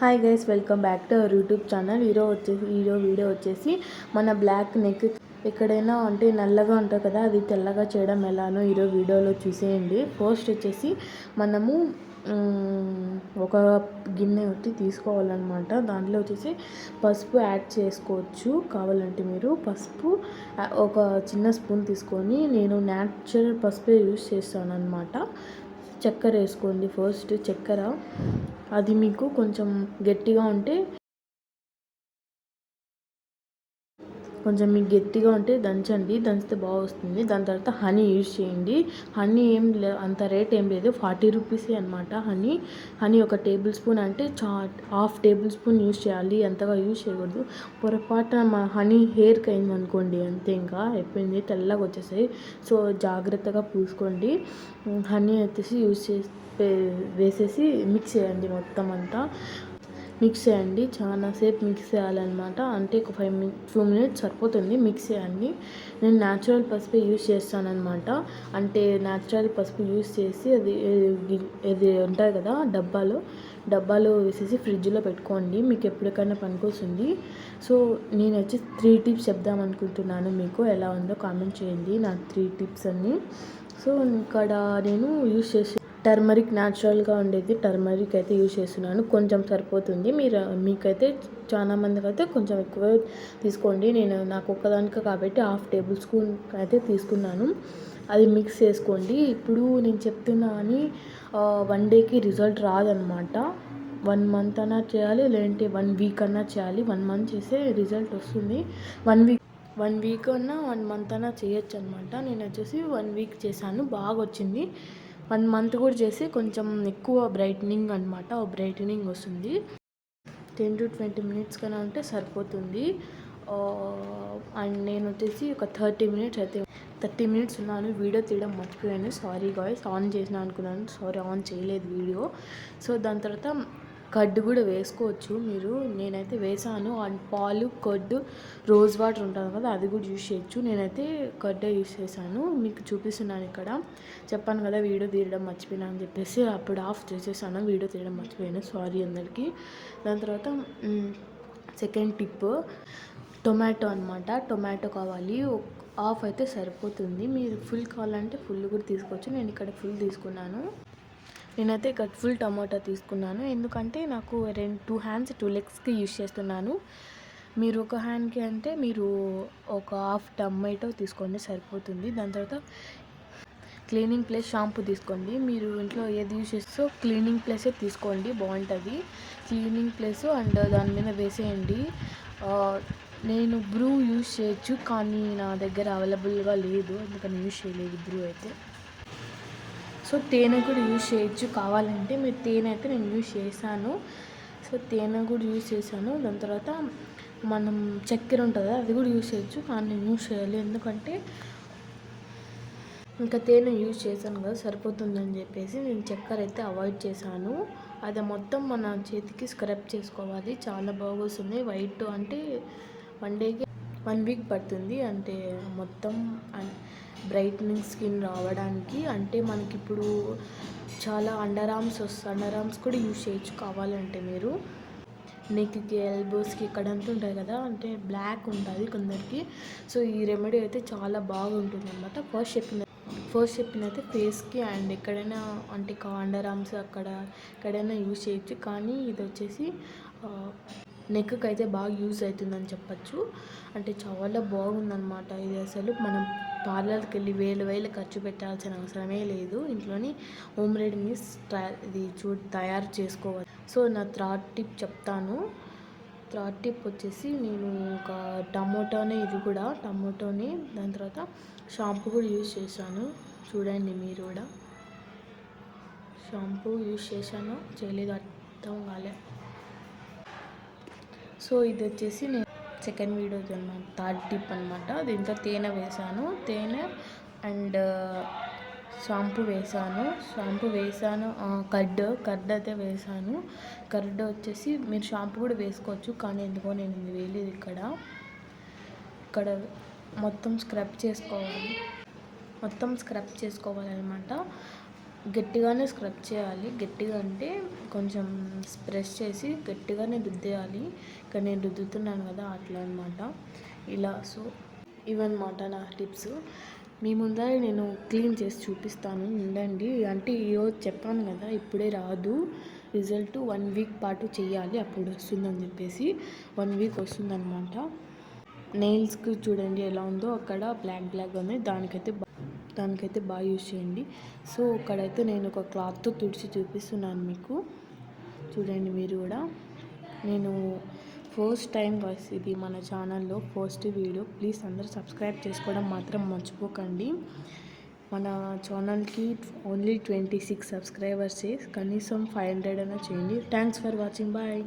Hi guys, welcome back to our YouTube channel. Video వచ్చేసి మన black neck ఎక్కడైనా అంటే నల్లగా ఉంటుంది కదా, అది తెల్లగా చేయడం ఎలానో ఈరోజు వీడియోలో చూసేయండి. ఫస్ట్ వచ్చేసి మనము ఒక గిన్నె వచ్చి తీసుకోవాలన్నమాట. దాంట్లో వచ్చేసి పసుపు యాడ్ చేసుకోవచ్చు. కావాలంటే మీరు పసుపు ఒక చిన్న స్పూన్ తీసుకొని, నేను న్యాచురల్ పసుపే యూస్ చేస్తాను అనమాట. చక్కెర వేసుకోండి. ఫస్ట్ చక్కెర అది మీకు కొంచెం గట్టిగా ఉంటే దంచండి, దంచితే బాగా వస్తుంది. దాని తర్వాత హనీ యూజ్ చేయండి. హనీ అంత రేట్ ఏం లేదు, 40 రూపీసే అనమాట. హనీ ఒక టేబుల్ స్పూన్ అంటే హాఫ్ టేబుల్ స్పూన్ యూజ్ చేయాలి, అంతగా యూజ్ చేయకూడదు. పొరపాటున మా హనీ హెయిర్కి అయింది అనుకోండి, అంతే, ఇంకా అయిపోయింది, తెల్లగా వచ్చేసాయి. సో జాగ్రత్తగా పూసుకోండి. హనీ వచ్చేసి వేసేసి మిక్స్ చేయండి. మొత్తం అంతా మిక్స్ చేయండి. చాలాసేపు మిక్స్ చేయాలన్నమాట. అంటే ఒక 2 మినిట్స్ సరిపోతుంది. మిక్స్ చేయండి. నేను న్యాచురల్ పసుపు యూజ్ చేస్తానన్నమాట. అంటే న్యాచురల్ పసుపు యూజ్ చేసి అది ఉంటుంది కదా, డబ్బాలో వేసేసి ఫ్రిడ్జ్లో పెట్టుకోండి. మీకు ఎప్పటికైనా పనికొస్తుంది. సో నేను వచ్చి 3 టిప్స్ చెప్దాం అనుకుంటున్నాను. మీకు ఎలా ఉందో కామెంట్ చేయండి, నా 3 టిప్స్ అన్నీ. సో ఇక్కడ నేను యూజ్ చేసి టర్మరిక్, న్యాచురల్గా ఉండేది టర్మరిక్ అయితే యూజ్ చేస్తున్నాను. కొంచెం సరిపోతుంది. మీకైతే చాలా మందికి అయితే కొంచెం ఎక్కువ తీసుకోండి. నాకు ఒక్కదానికి కాబట్టి హాఫ్ టేబుల్ స్పూన్ అయితే తీసుకున్నాను. అది మిక్స్ చేసుకోండి. ఇప్పుడు నేను చెప్తున్నా అని 1 డేకి రిజల్ట్ రాదనమాట. 1 మంత్ అన్నా చేయాలి, లేదంటే 1 వీక్ అన్నా చేయాలి. 1 మంత్ చేస్తే రిజల్ట్ వస్తుంది. 1 వీక్ అన్నా 1 మంత్ అన్నా చేయొచ్చు అనమాట. నేను వచ్చేసి 1 వీక్ చేశాను, బాగా వచ్చింది. 1 మంత్ కూడా చేసి కొంచెం ఎక్కువ బ్రైట్నింగ్ అనమాట, బ్రైట్నింగ్ వస్తుంది. 10 to 20 మినిట్స్ కన్నా ఉంటే సరిపోతుంది. అండ్ నేను వచ్చేసి ఒక 30 మినిట్స్ ఉన్నాను. వీడియో తీయడం మర్చిపోయాను, సారీ గాయ్స్. ఆన్ చేసిన అనుకున్నాను, సారీ, ఆన్ చేయలేదు వీడియో. సో దాని తర్వాత కర్డ్ కూడా వేసుకోవచ్చు మీరు. నేనైతే వేసాను. అండ్ పాలు, కర్డ్, రోజ్ వాటర్ ఉంటుంది కదా, అది కూడా యూజ్ చేయొచ్చు. నేనైతే కర్డే యూజ్ చేశాను. మీకు చూపిస్తున్నాను ఇక్కడ. చెప్పాను కదా వీడియో తీయడం మర్చిపోయినా అని చెప్పేసి, అప్పుడు ఆఫ్ చేసేసాను. వీడియో తీయడం మర్చిపోయాను, సారీ అందరికీ. దాని తర్వాత సెకండ్ టిప్, టొమాటో అనమాట. టొమాటో కావాలి, హాఫ్ అయితే సరిపోతుంది. మీరు ఫుల్ కావాలంటే ఫుల్ కూడా తీసుకోవచ్చు. నేను ఇక్కడ ఫుల్ తీసుకున్నాను. నేనైతే ఇక్కడ ఫుల్ టమాటా తీసుకున్నాను. ఎందుకంటే నాకు 2 హ్యాండ్స్ 2 లెగ్స్కి యూజ్ చేస్తున్నాను. మీరు ఒక హ్యాండ్కి అంటే మీరు ఒక హాఫ్ టమాటో తీసుకోండి, సరిపోతుంది. దాని తర్వాత క్లీనింగ్ ప్లస్ షాంపూ తీసుకోండి. మీరు ఇంట్లో ఏది యూజ్ చేస్తే క్లీనింగ్ ప్లసే తీసుకోండి, బాగుంటుంది. క్లీనింగ్ ప్లస్ అండ్ దాని మీద వేసేయండి. నేను బ్రూ యూజ్ చేయొచ్చు, కానీ నా దగ్గర అవైలబుల్గా లేదు, అందుకని యూజ్ చేయలేదు బ్రూ అయితే. సో తేనె కూడా యూజ్ చేయొచ్చు కావాలంటే. మీరు తేనె అయితే నేను యూజ్ చేశాను. సో తేనె కూడా యూజ్ చేశాను. దాని తర్వాత మనం చక్కెర ఉంటుంది కదా, అది కూడా యూజ్ చేయొచ్చు, కానీ నేను యూజ్ చేయాలి. ఎందుకంటే ఇంకా తేనె యూజ్ చేశాను కదా, సరిపోతుందని చెప్పేసి నేను చక్కెర అయితే అవాయిడ్ చేశాను. అది మొత్తం మన చేతికి స్క్రబ్ చేసుకోవాలి, చాలా బాగా వస్తుంది. వైట్ అంటే 1 డేకి 1 వీక్ పడుతుంది. అంటే మొత్తం బ్రైట్నింగ్ స్కిన్ రావడానికి. అంటే మనకి ఇప్పుడు చాలా అండర్ ఆర్మ్స్ కూడా యూజ్ చేయొచ్చు కావాలంటే. మీరు నెక్కి, ఎల్బోస్కి ఇక్కడంతా ఉంటాయి కదా, అంటే బ్లాక్ ఉంటుంది కొందరికి. సో ఈ రెమెడీ అయితే చాలా బాగుంటుంది అనమాట. ఫస్ట్ చెప్పిన అయితే ఫేస్కి అండ్ ఎక్కడైనా అంటే అండర్ ఆర్మ్స్ ఎక్కడైనా యూజ్ చేయొచ్చు. కానీ ఇది వచ్చేసి నెక్కి అయితే బాగా యూజ్ అవుతుందని చెప్పచ్చు. అంటే చాలా బాగుందన్నమాట. ఇది అసలు మనం పార్లర్కి వెళ్ళి వేలు ఖర్చు పెట్టాల్సిన అవసరమే లేదు. ఇంట్లోని హోమ్ రెమెడీస్ ఇది తయారు చేసుకోవాలి. సో నా 3rd టిప్ చెప్తాను. 3rd టిప్ వచ్చేసి, నేను ఒక టమోటోని దాని తర్వాత షాంపూ కూడా యూజ్ చేశాను. చూడండి మీరు కూడా. షాంపూ యూజ్ చేశాను, చేయలేదు అర్థం కాలే. సో ఇది వచ్చేసి నేను సెకండ్ వీడియో అన్నమాట, 3rd టిప్ అనమాట. దీంట్లో తేనె వేసాను, తేనె అండ్ షాంపూ వేసాను. కర్డ్ అయితే వేసాను. కర్డ్ వచ్చేసి మీరు షాంపూ కూడా వేసుకోవచ్చు, కానీ ఎందుకో నేను ఇది వేయలేదు. ఇక్కడ మొత్తం స్క్రబ్ చేసుకోవాలన్నమాట. గట్టిగానే స్క్రబ్ చేయాలి. గట్టిగా అంటే కొంచెం ప్రెస్ చేసి గట్టిగానే రుద్దేయాలి. ఇక్కడ నేను రుద్దుతున్నాను కదా అట్లా అనమాట. ఇలా సో ఇవన్నమాట నా టిప్స్. మీ ముందర నేను క్లీన్ చేసి చూపిస్తాను ఉండండి. అంటే ఈరోజు చెప్పాను కదా ఇప్పుడే రాదు రిజల్ట్, 1 వీక్ పాటు చేయాలి అప్పుడు వస్తుందని చెప్పేసి. 1 వీక్ వస్తుందన్నమాట. నెయిల్స్కి చూడండి ఎలా ఉందో, అక్కడ బ్లాక్ ఉంది. దానికైతే బాగా యూజ్ చేయండి. సో ఇక్కడైతే నేను ఒక క్లాత్తో తుడిచి చూపిస్తున్నాను మీకు, చూడండి మీరు కూడా. నేను ఫస్ట్ టైం ఇది మన ఛానల్లో ఫస్ట్ వీడియో. ప్లీజ్ అందరూ సబ్స్క్రైబ్ చేసుకోవడం మాత్రం మర్చిపోకండి. మన ఛానల్కి ఓన్లీ 26 సబ్స్క్రైబర్సే, కనీసం 500 అయినా చేయండి. Thanks for watching. బాయ్.